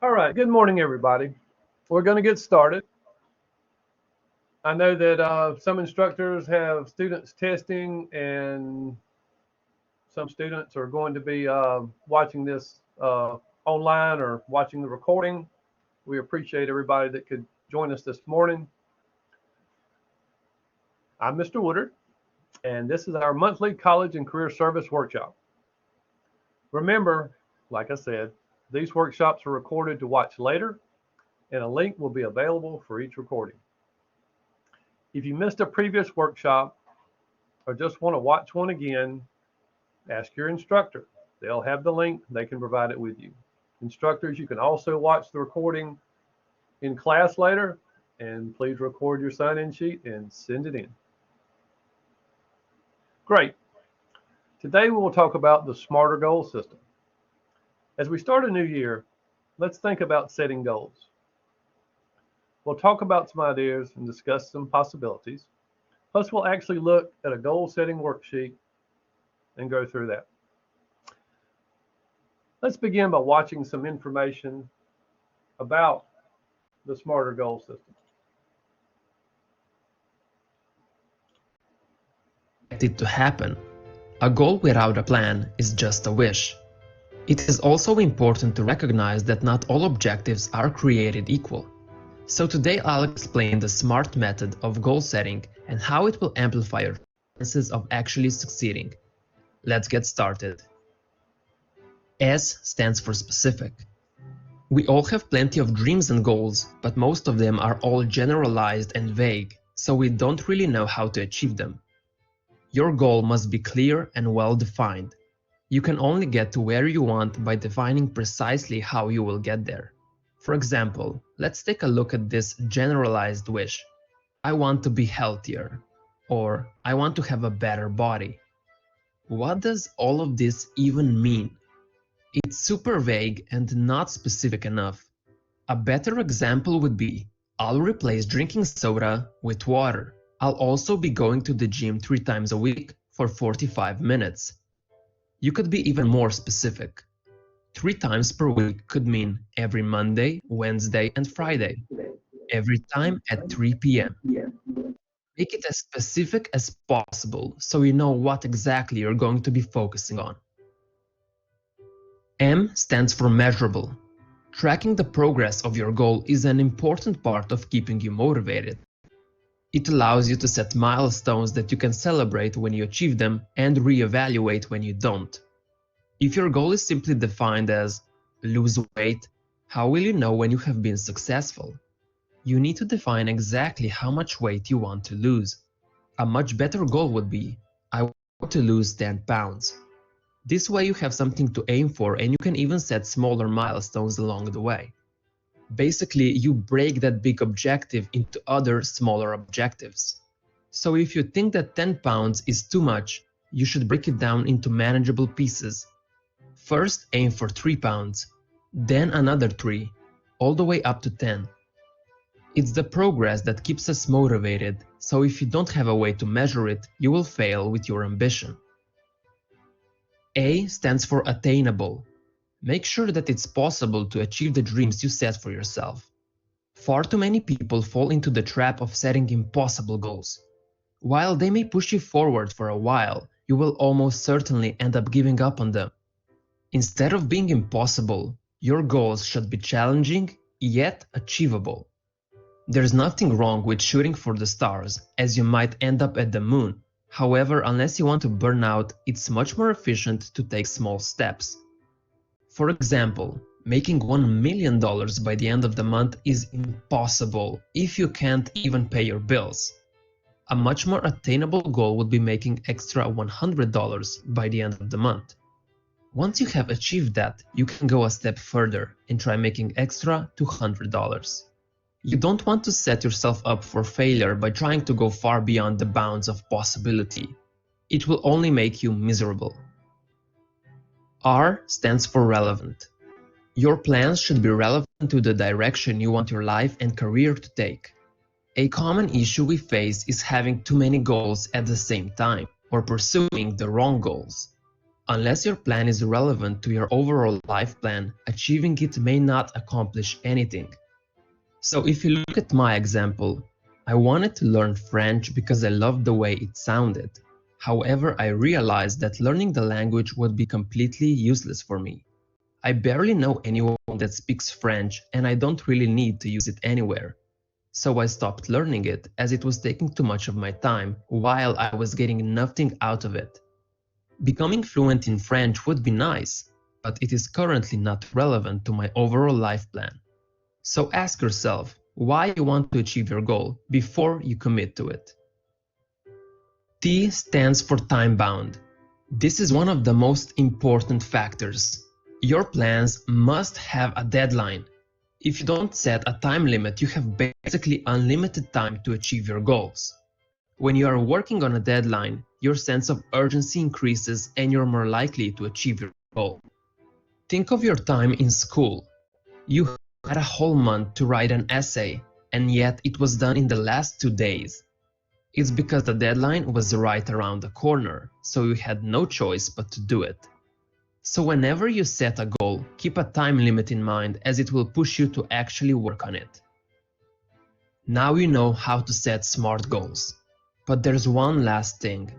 All right, good morning, everybody. We're going to get started. I know that some instructors have students testing, and some students are going to be watching this online or watching the recording. We appreciate everybody that could join us this morning. I'm Mr. Woodard, and this is our monthly college and career service workshop. Remember, like I said, these workshops are recorded to watch later, and a link will be available for each recording. If you missed a previous workshop or just want to watch one again, ask your instructor. They'll have the link. They can provide it with you. Instructors, you can also watch the recording in class later, and please record your sign-in sheet and send it in. Great. Today we will talk about the SMARTer goal system. As we start a new year, let's think about setting goals. We'll talk about some ideas and discuss some possibilities. Plus, we'll actually look at a goal-setting worksheet and go through that. Let's begin by watching some information about the SMARTer goal system. It to happen. A goal without a plan is just a wish. It is also important to recognize that not all objectives are created equal. So today I'll explain the SMART method of goal setting and how it will amplify your chances of actually succeeding. Let's get started. S stands for specific. We all have plenty of dreams and goals, but most of them are all generalized and vague, so we don't really know how to achieve them. Your goal must be clear and well defined. You can only get to where you want by defining precisely how you will get there. For example, let's take a look at this generalized wish. I want to be healthier, or I want to have a better body. What does all of this even mean? It's super vague and not specific enough. A better example would be, I'll replace drinking soda with water. I'll also be going to the gym 3 times a week for 45 minutes. You could be even more specific. 3 times per week could mean every Monday, Wednesday, and Friday. Every time at 3 p.m. Make it as specific as possible so you know what exactly you're going to be focusing on. M stands for measurable. Tracking the progress of your goal is an important part of keeping you motivated. It allows you to set milestones that you can celebrate when you achieve them and reevaluate when you don't. If your goal is simply defined as lose weight, how will you know when you have been successful? You need to define exactly how much weight you want to lose. A much better goal would be, I want to lose 10 pounds. This way you have something to aim for and you can even set smaller milestones along the way. Basically, you break that big objective into other smaller objectives. So if you think that 10 pounds is too much, you should break it down into manageable pieces. First, aim for 3 pounds, then another 3, all the way up to 10. It's the progress that keeps us motivated, so if you don't have a way to measure it, you will fail with your ambition. A stands for attainable. Make sure that it's possible to achieve the dreams you set for yourself. Far too many people fall into the trap of setting impossible goals. While they may push you forward for a while, you will almost certainly end up giving up on them. Instead of being impossible, your goals should be challenging, yet achievable. There's nothing wrong with shooting for the stars, as you might end up at the moon. However, unless you want to burn out, it's much more efficient to take small steps. For example, making $1 million by the end of the month is impossible if you can't even pay your bills. A much more attainable goal would be making extra $100 by the end of the month. Once you have achieved that, you can go a step further and try making extra $200. You don't want to set yourself up for failure by trying to go far beyond the bounds of possibility. It will only make you miserable. R stands for relevant. Your plans should be relevant to the direction you want your life and career to take. A common issue we face is having too many goals at the same time, or pursuing the wrong goals. Unless your plan is relevant to your overall life plan, achieving it may not accomplish anything. So if you look at my example, I wanted to learn French because I loved the way it sounded. However, I realized that learning the language would be completely useless for me. I barely know anyone that speaks French and I don't really need to use it anywhere. So I stopped learning it as it was taking too much of my time while I was getting nothing out of it. Becoming fluent in French would be nice, but it is currently not relevant to my overall life plan. So ask yourself why you want to achieve your goal before you commit to it. T stands for time bound. This is one of the most important factors. Your plans must have a deadline. If you don't set a time limit, you have basically unlimited time to achieve your goals. When you are working on a deadline, your sense of urgency increases and you're more likely to achieve your goal. Think of your time in school. You had a whole month to write an essay, and yet it was done in the last 2 days. It's because the deadline was right around the corner, so you had no choice but to do it. So whenever you set a goal, keep a time limit in mind as it will push you to actually work on it. Now you know how to set smart goals. But there's one last thing.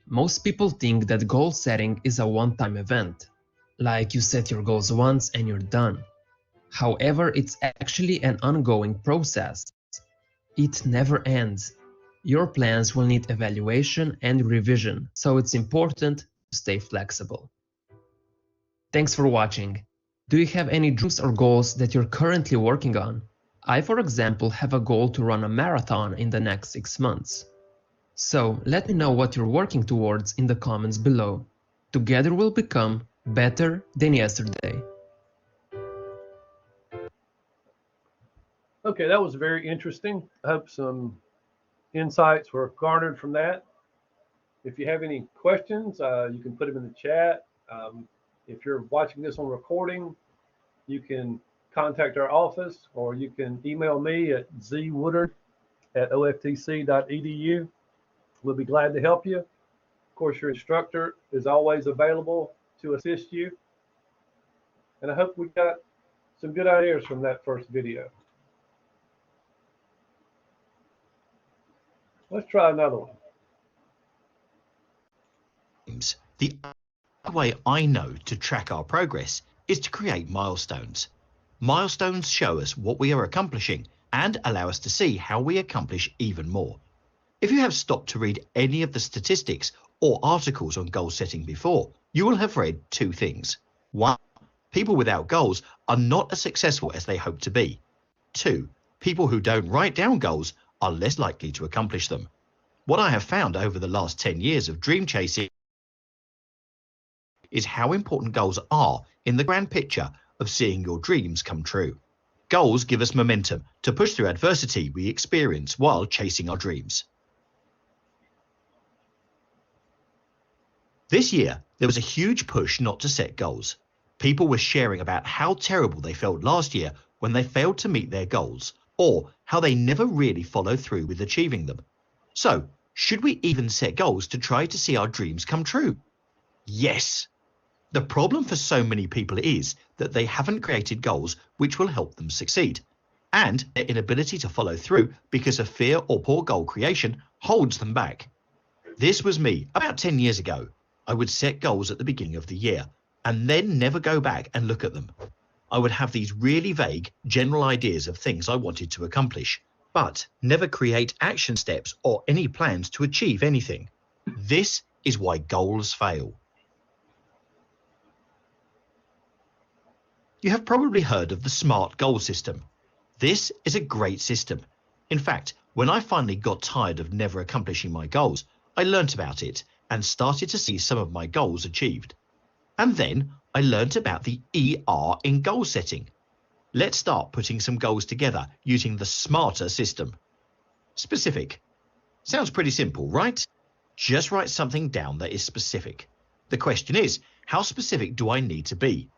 Most people think that goal setting is a one-time event. Like you set your goals once and you're done. However, it's actually an ongoing process. It never ends. Your plans will need evaluation and revision, so it's important to stay flexible. Thanks for watching. Do you have any dreams or goals that you're currently working on? I, for example, have a goal to run a marathon in the next 6 months. So let me know what you're working towards in the comments below. Together we'll become better than yesterday. Okay, that was very interesting. I hope some insights were garnered from that. If you have any questions, you can put them in the chat. If you're watching this on recording, you can contact our office or you can email me at zwoodard@oftc.edu. We'll be glad to help you. Of course, your instructor is always available to assist you. And I hope we got some good ideas from that first video. Let's try another one. The only way I know to track our progress is to create milestones. Milestones show us what we are accomplishing and allow us to see how we accomplish even more. If you have stopped to read any of the statistics or articles on goal setting before, you will have read two things. 1. People without goals are not as successful as they hope to be. 2. People who don't write down goals are less likely to accomplish them. What I have found over the last 10 years of dream chasing is how important goals are in the grand picture of seeing your dreams come true. Goals give us momentum to push through adversity we experience while chasing our dreams. This year, there was a huge push not to set goals. People were sharing about how terrible they felt last year when they failed to meet their goals, or how they never really followed through with achieving them. So, should we even set goals to try to see our dreams come true? Yes! The problem for so many people is that they haven't created goals which will help them succeed, and their inability to follow through because of fear or poor goal creation holds them back. This was me about 10 years ago. I would set goals at the beginning of the year and then never go back and look at them. I would have these really vague, general ideas of things I wanted to accomplish, but never create action steps or any plans to achieve anything. This is why goals fail. You have probably heard of the SMART goal system. This is a great system. In fact, when I finally got tired of never accomplishing my goals, I learnt about it and started to see some of my goals achieved. And then I learnt about the ER in goal setting. Let's start putting some goals together using the SMARTer system. Specific. Sounds pretty simple, right? Just write something down that is specific. The question is, how specific do I need to be?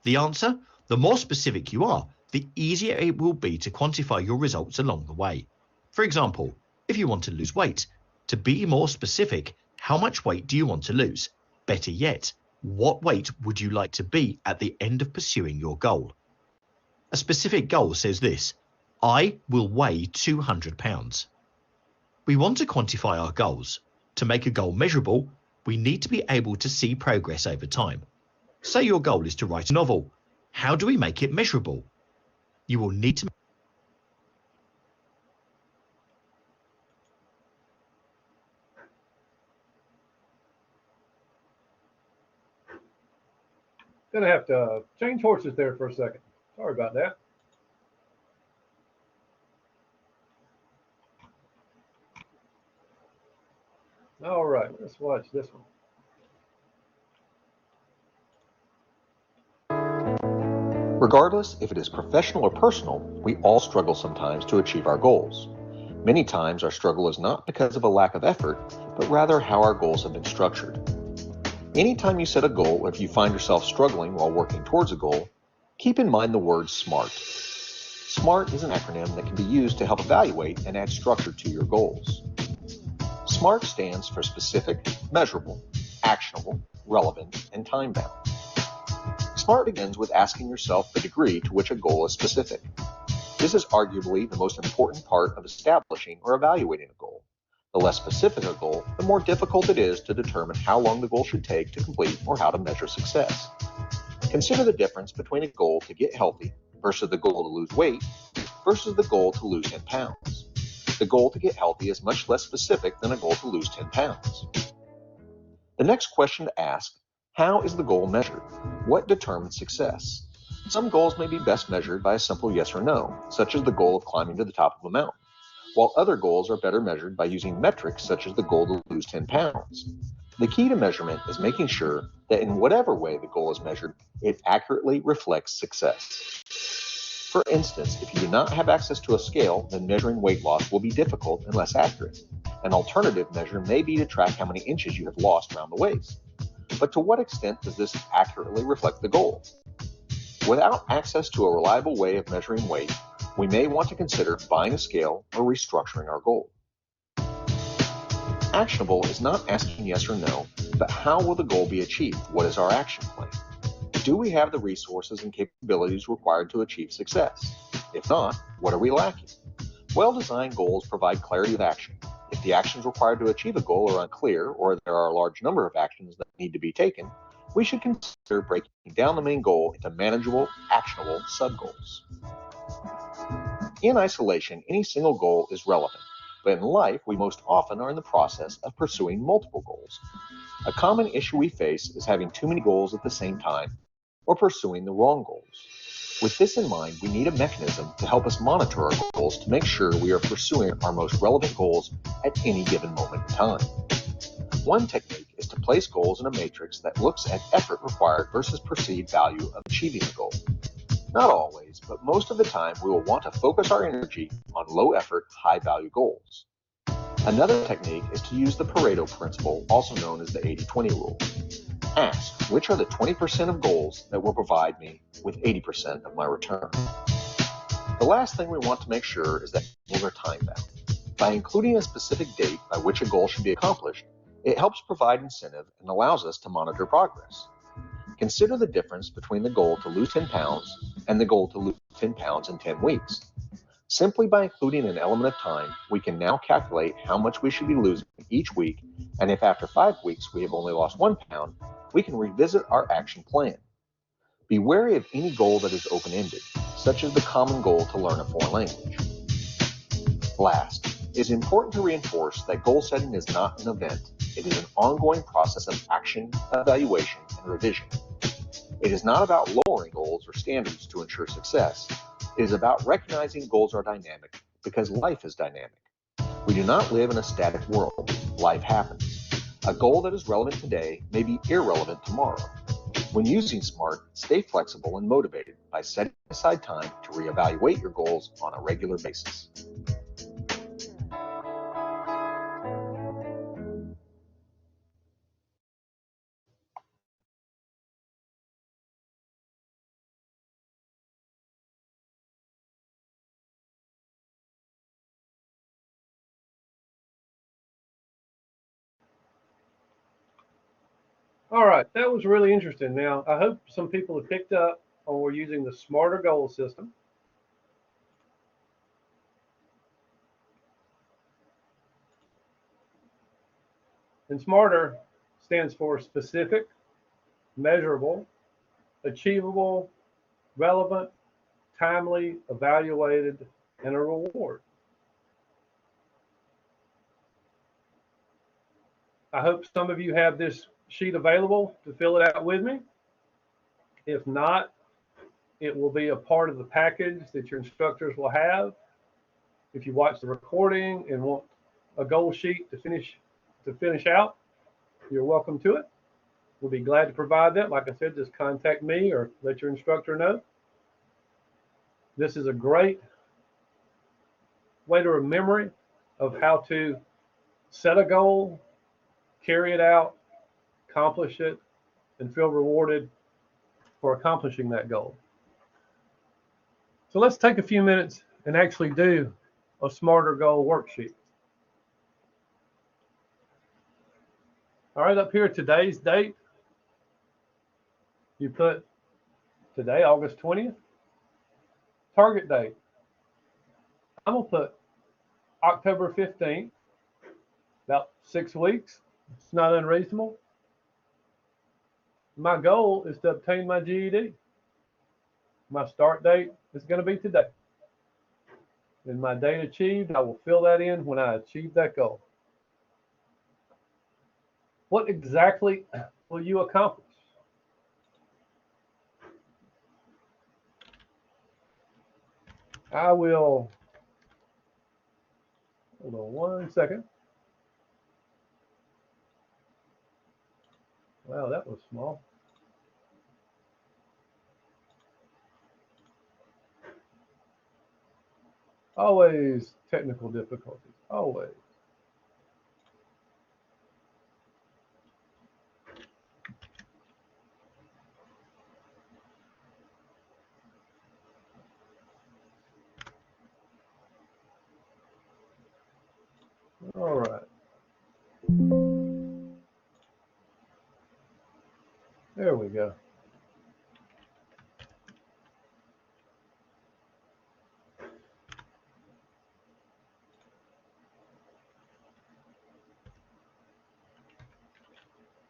The answer, the more specific you are, the easier it will be to quantify your results along the way. For example, if you want to lose weight, to be more specific, how much weight do you want to lose? Better yet, What weight would you like to be at the end of pursuing your goal? A specific goal says this: I will weigh 200 pounds. We want to quantify our goals. To make a goal measurable, we need to be able to see progress over time. Say your goal is to write a novel. How do we make it measurable? You will need to Gonna have to change horses there for a second. Sorry about that. All right, let's watch this one. Regardless if it is professional or personal, we all struggle sometimes to achieve our goals. Many times our struggle is not because of a lack of effort, but rather how our goals have been structured. Anytime you set a goal or if you find yourself struggling while working towards a goal, keep in mind the word SMART. SMART is an acronym that can be used to help evaluate and add structure to your goals. SMART stands for specific, measurable, actionable, relevant, and time-bound. SMART begins with asking yourself the degree to which a goal is specific. This is arguably the most important part of establishing or evaluating a goal. The less specific a goal, the more difficult it is to determine how long the goal should take to complete or how to measure success. Consider the difference between a goal to get healthy versus the goal to lose weight versus the goal to lose 10 pounds. The goal to get healthy is much less specific than a goal to lose 10 pounds. The next question to ask: how is the goal measured? What determines success? Some goals may be best measured by a simple yes or no, such as the goal of climbing to the top of a mountain, while other goals are better measured by using metrics such as the goal to lose 10 pounds. The key to measurement is making sure that in whatever way the goal is measured, it accurately reflects success. For instance, if you do not have access to a scale, then measuring weight loss will be difficult and less accurate. An alternative measure may be to track how many inches you have lost around the waist. But to what extent does this accurately reflect the goal? Without access to a reliable way of measuring weight, we may want to consider buying a scale or restructuring our goal. Actionable is not asking yes or no, but how will the goal be achieved? What is our action plan? Do we have the resources and capabilities required to achieve success? If not, what are we lacking? Well-designed goals provide clarity of action. If the actions required to achieve a goal are unclear, or there are a large number of actions that need to be taken, we should consider breaking down the main goal into manageable, actionable sub-goals. In isolation, any single goal is relevant, but in life, we most often are in the process of pursuing multiple goals. A common issue we face is having too many goals at the same time, or pursuing the wrong goals. With this in mind, we need a mechanism to help us monitor our goals to make sure we are pursuing our most relevant goals at any given moment in time. One technique is to place goals in a matrix that looks at effort required versus perceived value of achieving the goal. Not always, but most of the time we will want to focus our energy on low effort, high value goals. Another technique is to use the Pareto principle, also known as the 80-20 rule. Ask, which are the 20% of goals that will provide me with 80% of my return? The last thing we want to make sure is that goals are time-bound. By including a specific date by which a goal should be accomplished, it helps provide incentive and allows us to monitor progress. Consider the difference between the goal to lose 10 pounds and the goal to lose 10 pounds in 10 weeks. Simply by including an element of time, we can now calculate how much we should be losing each week, and if after 5 weeks we have only lost 1 pound, we can revisit our action plan. Be wary of any goal that is open-ended, such as the common goal to learn a foreign language. Last, it is important to reinforce that goal setting is not an event. It is an ongoing process of action, evaluation, and revision. It is not about lowering goals or standards to ensure success. It is about recognizing goals are dynamic because life is dynamic. We do not live in a static world. Life happens. A goal that is relevant today may be irrelevant tomorrow. When using SMART, stay flexible and motivated by setting aside time to reevaluate your goals on a regular basis. All right, that was really interesting. Now, I hope some people have picked up on we're using the smarter goal system. And smarter stands for specific, measurable, achievable, relevant, timely, evaluated, and a reward. I hope some of you have this sheet available to fill it out with me. If not, it will be a part of the package that your instructors will have. If you watch the recording and want a goal sheet to finish out, you're welcome to it. We'll be glad to provide that. Like I said, just contact me or let your instructor know. This is a great way to remember of how to set a goal, carry it out, accomplish it, and feel rewarded for accomplishing that goal. So let's take a few minutes and actually do a smarter goal worksheet. All right, up here, today's date. You put today, August 20th. Target date. I'm going to put October 15th, about 6 weeks. It's not unreasonable. My goal is to obtain my GED. My start date is going to be today. And my date achieved, I will fill that in when I achieve that goal. What exactly will you accomplish? I will, hold on one second. Wow, that was small. Always technical difficulties, always. All right. There we go.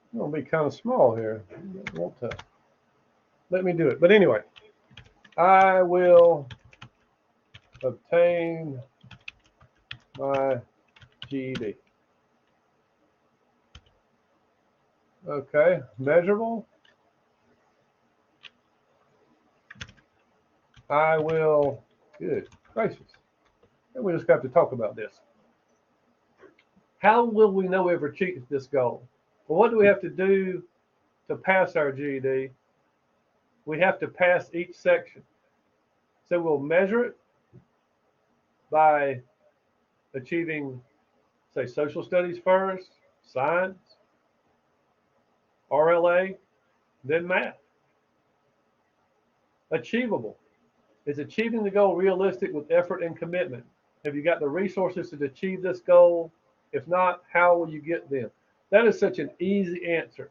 It's going to be kind of small here. I want to let me do it. But anyway, I will obtain my GED. Okay, measurable. I will, good gracious. And we just have to talk about this. How will we know we've achieved this goal? Well, what do we have to do to pass our GED? We have to pass each section. So we'll measure it by achieving, say, social studies first, science, RLA, then math. Achievable. Is achieving the goal realistic with effort and commitment? Have you got the resources to achieve this goal? If not, how will you get them? That is such an easy answer.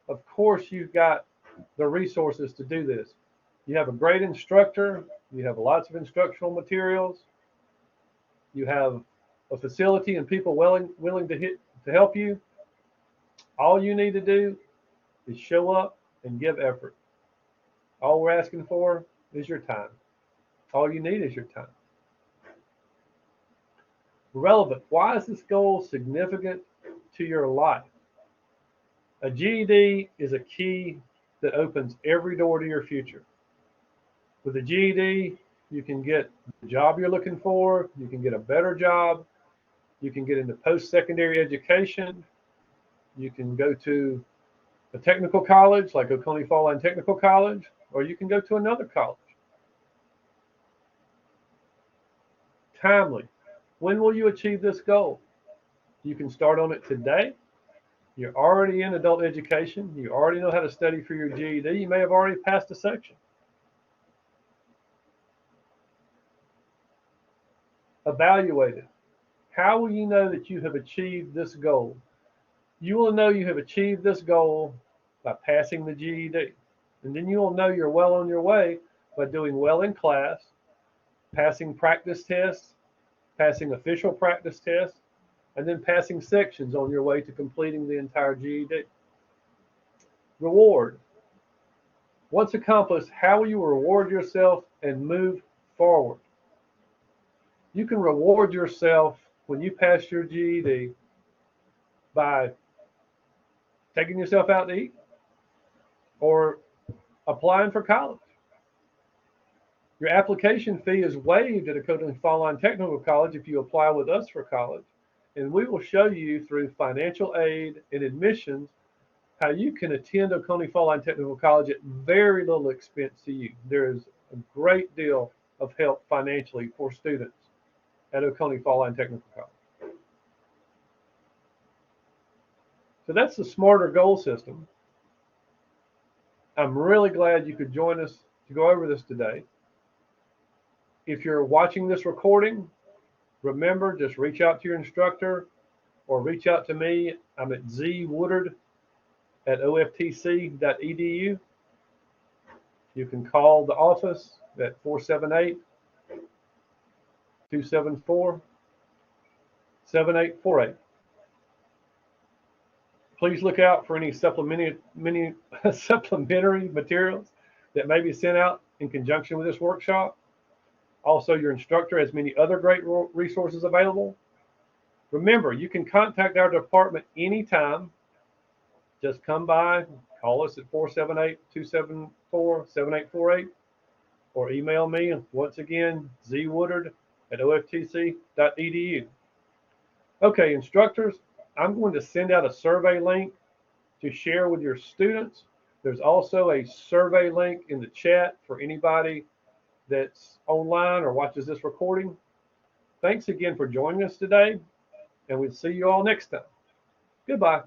Of course, you've got the resources to do this. You have a great instructor. You have lots of instructional materials. You have a facility and people willing to help you. All you need to do is show up and give effort. All we're asking for is your time. All you need is your time. Relevant. Why is this goal significant to your life? A GED is a key that opens every door to your future. With a GED, you can get the job you're looking for. You can get a better job. You can get into post-secondary education. You can go to a technical college like Oconee Fall Line Technical College, or you can go to another college. Timely. When will you achieve this goal? You can start on it today. You're already in adult education. You already know how to study for your GED. You may have already passed a section. Evaluated. How will you know that you have achieved this goal? You will know you have achieved this goal by passing the GED. And then you'll know you're well on your way by doing well in class, passing practice tests, passing official practice tests, and then passing sections on your way to completing the entire GED. Reward. Once accomplished, how will you reward yourself and move forward? You can reward yourself when you pass your GED by taking yourself out to eat or applying for college. Your application fee is waived at Oconee Fall Line Technical College if you apply with us for college, and we will show you through financial aid and admissions how you can attend Oconee Fall Line Technical College at very little expense to you. There is a great deal of help financially for students at Oconee Fall Line Technical College. So that's the smarter goal system. I'm really glad you could join us to go over this today. If you're watching this recording, remember, just reach out to your instructor or reach out to me. I'm at zwoodard@oftc.edu. You can call the office at 478-274-7848. Please look out for any supplementary materials that may be sent out in conjunction with this workshop. Also, your instructor has many other great resources available. Remember, you can contact our department anytime. Just come by, call us at 478-274-7848, or email me, once again, zwoodard@oftc.edu. Okay, instructors, I'm going to send out a survey link to share with your students. There's also a survey link in the chat for anybody that's online or watches this recording. Thanks again for joining us today, and we'll see you all next time. Goodbye.